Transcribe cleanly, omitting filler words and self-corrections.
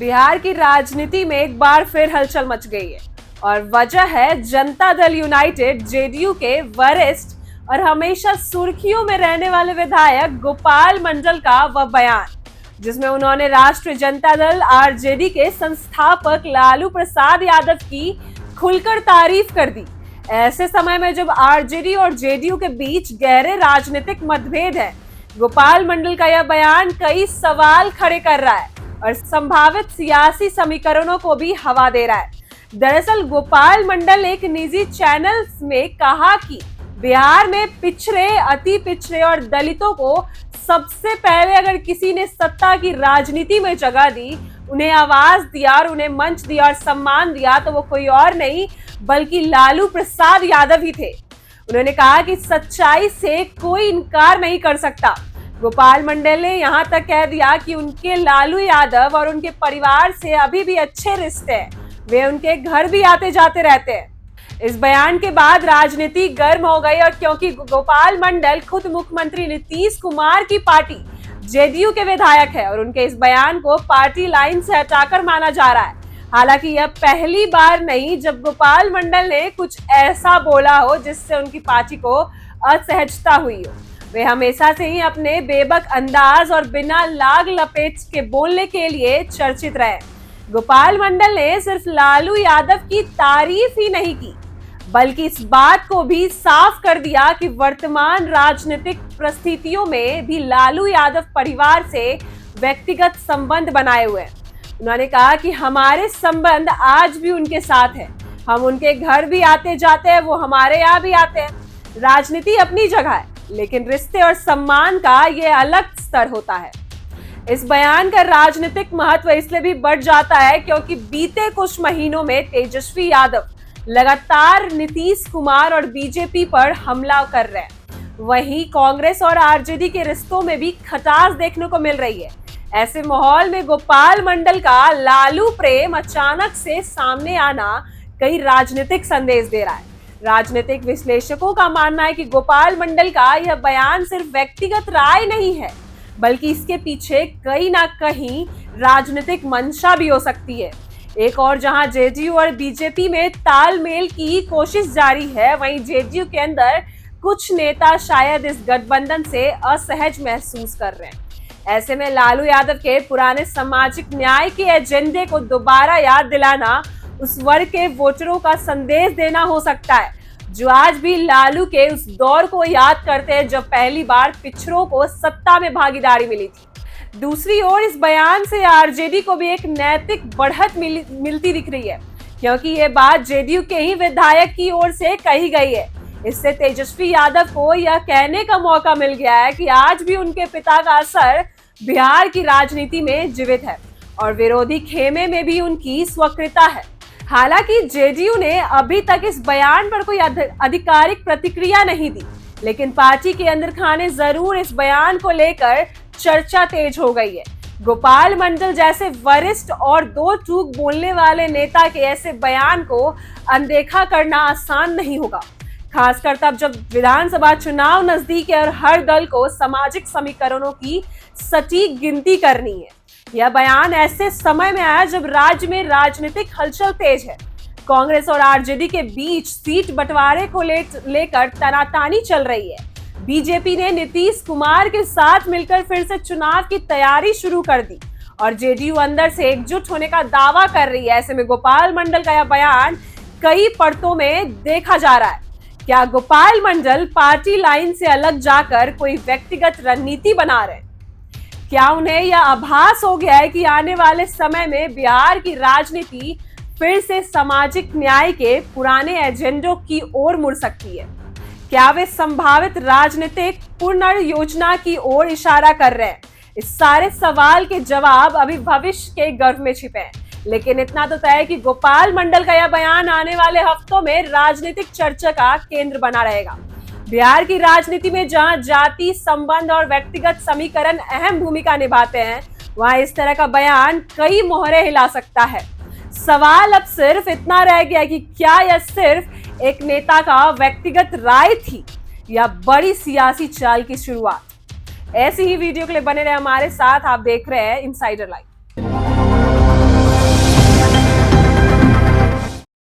बिहार की राजनीति में एक बार फिर हलचल मच गई है और वजह है जनता दल यूनाइटेड जेडीयू के वरिष्ठ और हमेशा सुर्खियों में रहने वाले विधायक गोपाल मंडल का वह बयान, जिसमें उन्होंने राष्ट्रीय जनता दल आरजेडी के संस्थापक लालू प्रसाद यादव की खुलकर तारीफ कर दी। ऐसे समय में जब आरजेडी और जेडीयू के बीच गहरे राजनीतिक मतभेद है, गोपाल मंडल का यह बयान कई सवाल खड़े कर रहा है और संभावित सियासी समीकरणों को भी हवा दे रहा है। दरअसल गोपाल मंडल एक निजी चैनल में कहा कि बिहार में पिछड़े, अति पिछड़े और दलितों को सबसे पहले अगर किसी ने सत्ता की राजनीति में जगह दी, उन्हें आवाज दिया और उन्हें मंच दिया और सम्मान दिया, तो वो कोई और नहीं बल्कि लालू प्रसाद यादव ही थे। उन्होंने कहा कि सच्चाई से कोई इनकार नहीं कर सकता। गोपाल मंडल ने यहां तक कह दिया कि उनके लालू यादव और उनके परिवार से अभी भी अच्छे रिश्ते हैं, वे उनके घर भी आते जाते रहते हैं। इस बयान के बाद राजनीति गर्म हो गई, और क्योंकि गोपाल मंडल खुद मुख्यमंत्री नीतीश कुमार की पार्टी जेडीयू के विधायक है और उनके इस बयान को पार्टी लाइन से हटाकर माना जा रहा है। हालांकि यह पहली बार नहीं जब गोपाल मंडल ने कुछ ऐसा बोला हो जिससे उनकी पार्टी को असहजता हुई हो। वे हमेशा से ही अपने बेबक अंदाज और बिना लाग लपेट के बोलने के लिए चर्चित रहे। गोपाल मंडल ने सिर्फ लालू यादव की तारीफ ही नहीं की, बल्कि इस बात को भी साफ कर दिया कि वर्तमान राजनीतिक परिस्थितियों में भी लालू यादव परिवार से व्यक्तिगत संबंध बनाए हुए हैं। उन्होंने कहा कि हमारे संबंध आज भी उनके साथ है, हम उनके घर भी आते जाते हैं, वो हमारे यहाँ भी आते हैं। राजनीति अपनी जगह है, लेकिन रिश्ते और सम्मान का ये अलग स्तर होता है। इस बयान का राजनीतिक महत्व इसलिए भी बढ़ जाता है क्योंकि बीते कुछ महीनों में तेजस्वी यादव लगातार नीतीश कुमार और बीजेपी पर हमला कर रहे हैं। वहीं कांग्रेस और आरजेडी के रिश्तों में भी खटास देखने को मिल रही है। ऐसे माहौल में गोपाल मंडल का लालू प्रेम अचानक से सामने आना कई राजनीतिक संदेश दे रहा है। राजनीतिक विश्लेषकों का मानना है कि गोपाल मंडल का यह बयान सिर्फ व्यक्तिगत राय नहीं है, बल्कि इसके पीछे कहीं ना कहीं राजनीतिक मंशा भी हो सकती है। एक और जहां जेडीयू और बीजेपी में तालमेल की कोशिश जारी है, वहीं जेडीयू के अंदर कुछ नेता शायद इस गठबंधन से असहज महसूस कर रहे हैं। ऐसे में लालू यादव के पुराने सामाजिक न्याय के एजेंडे को दोबारा याद दिलाना उस वर्ग के वोटरों का संदेश देना हो सकता है, जो आज भी लालू के उस दौर को याद करते हैं जब पहली बार पिछड़ों को सत्ता में भागीदारी मिली थी। दूसरी ओर इस बयान से आरजेडी को भी एक नैतिक बढ़त मिलती दिख रही है, क्योंकि ये बात जेडीयू के ही विधायक की ओर से कही गई है। इससे तेजस्वी यादव को यह कहने का मौका मिल गया है कि आज भी उनके पिता का असर बिहार की राजनीति में जीवित है और विरोधी खेमे में भी उनकी स्वकृता है। हालांकि जेडीयू ने अभी तक इस बयान पर कोई आधिकारिक प्रतिक्रिया नहीं दी, लेकिन पार्टी के अंदर खाने जरूर इस बयान को लेकर चर्चा तेज हो गई है। गोपाल मंडल जैसे वरिष्ठ और दो टूक बोलने वाले नेता के ऐसे बयान को अनदेखा करना आसान नहीं होगा, खासकर तब जब विधानसभा चुनाव नजदीक है और हर दल को सामाजिक समीकरणों की सटीक गिनती करनी है। यह बयान ऐसे समय में आया जब राज्य में राजनीतिक हलचल तेज है। कांग्रेस और आरजेडी के बीच सीट बंटवारे को लेकर तनातानी चल रही है। बीजेपी ने नीतीश कुमार के साथ मिलकर फिर से चुनाव की तैयारी शुरू कर दी और जेडीयू अंदर से एकजुट होने का दावा कर रही है। ऐसे में गोपाल मंडल का यह बयान कई परतों में देखा जा रहा है। क्या गोपाल मंडल पार्टी लाइन से अलग जाकर कोई व्यक्तिगत रणनीति बना रहे हैं? क्या उन्हें यह आभास हो गया है कि आने वाले समय में बिहार की राजनीति फिर से सामाजिक न्याय के पुराने एजेंडों की ओर मुड़ सकती है? क्या वे संभावित राजनीतिक पुनर्योजना की ओर इशारा कर रहे हैं? इस सारे सवाल के जवाब अभी भविष्य के गर्भ में छिपे हैं, लेकिन इतना तो तय है कि गोपाल मंडल का यह बयान आने वाले हफ्तों में राजनीतिक चर्चा का केंद्र बना रहेगा। बिहार की राजनीति में जहां जाति, संबंध और व्यक्तिगत समीकरण अहम भूमिका निभाते हैं, वहां इस तरह का बयान कई मोहरे हिला सकता है। सवाल अब सिर्फ इतना रह गया कि क्या यह सिर्फ एक नेता का व्यक्तिगत राय थी या बड़ी सियासी चाल की शुरुआत। ऐसी ही वीडियो के लिए बने रहे हमारे साथ। आप देख रहे हैं इनसाइडर लाइव।